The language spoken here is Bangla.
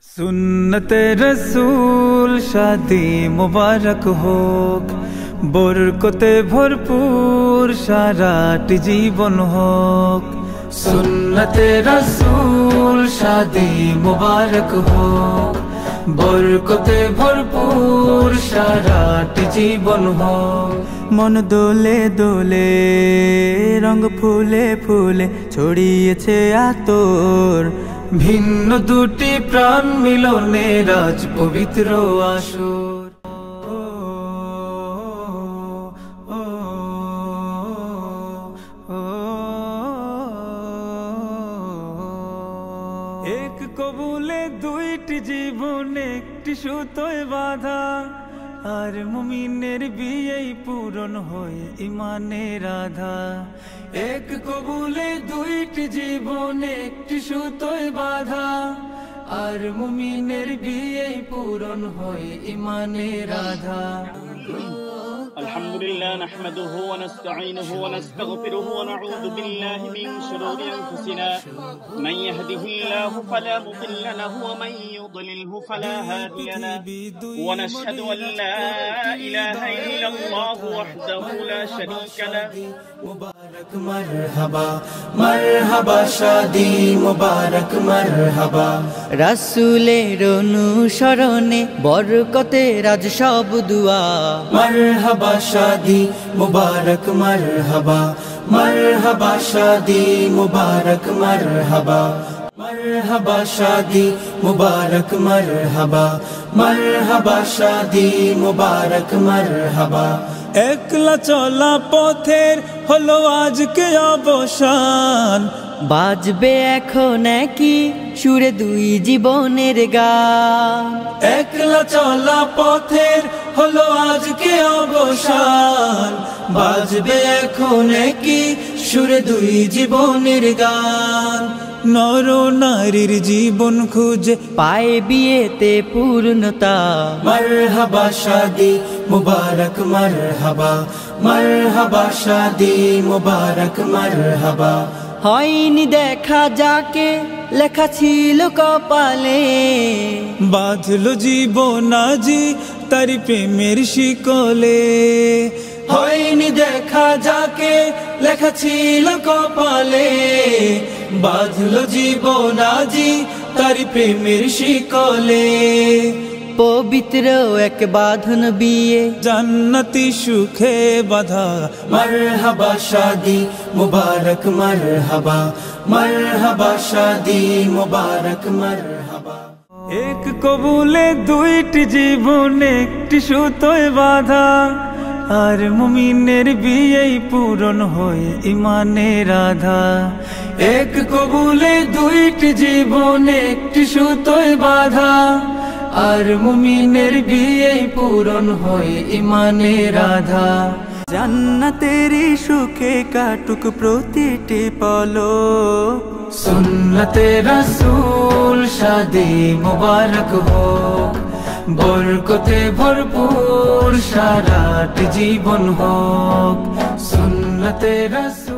सुन्नते रसूल शादी मुबारक होक, बरकते भरपूर साराटी जीवन होक। सुन्नते रसूल शादी मुबारक होक, बरकते भरपूर साराटी जीवन होक। मन दोले दोले रंग फुले फुले छड़िएছে आतोर, ভিন্ন দুটি প্রাণ মিলনে রাজ পবিত্র আসর। এক কবুলে দুইটি জীবন একটি সুতোয় বাঁধা, আর মুমিনের বিয়েই পূরণ হয় ইমানের আধা। এক কবুলে দুইটি জীবন একটি সুতোয় বাঁধা, আর মুমিনের বিয়েই পূরণ হয় ইমানের আধা। الحمدلله نحمده ونستعينه ونستغفره ونعوذ بالله من شرور أنفسنا، من يهده الله فلا مضل له ومن يضلله فلا هادي له، ونشهد أن لا إله إلا الله وحده لا شريك له। मुबारक मरहबा मरहबा शादी मुबारक मरहबा। রাসূলের অনুসরণে বরকতে রাজ সব দুয়া। मरहबा शादी मुबारक मरहबा मरहबा शादी मुबारक मरहबा। मरहबा शादी मुबारक मरहबा मरहबा शादी मुबारक मरहबा। একলা চলা পথের হলো আজকে অবসান, বাজবে এখন কি সুরে দুই জীবনের গান। একলা চলা পথের হলো আজকে অবসান, বাজবে এখন কি সুরে দুই জীবনের গান। নর নারীর জীবন খুঁজে পায় বিয়েতে পূর্ণতা। मरहबा शादी मुबारक मरहबा मरहबा शादी मुबारक मरहबा। হয়নি দেখা যাকে লেখা ছিল কপালে, বাঁধলো জীবন আজি তারি প্রেমের শিকলে। হয়নি দেখা যাকে লেখা ছিল কপালে, বাঁধলো জীবন আজি তারি প্রেমের শিকলে। পবিত্র এক বাঁধন বিয়ে জান্নাতি সুখে বাঁধা। मरहबा शादी मुबारक मरहबा मरहबा शादी मुबारक मरहबा। এক কবুলে দুইটি জীবন একটি সুতোয় বাঁধা, আর মুমিনের বিয়েই পূরণ হয় ইমানের আধা। এক কবুলে দুইটি জীবন একটি সুতোয় বাঁধা, আর মুমিনের বিয়েই পূরণ হয় ইমানের আধা। জান্নাতেরই সুখে কাটুক প্রতিটি পলক, সুন্নতে রাসূল শাদি মুবারক হোক, বরকতে ভরপুর সারাটি জীবন হোক। সুন্নতে রাসূল।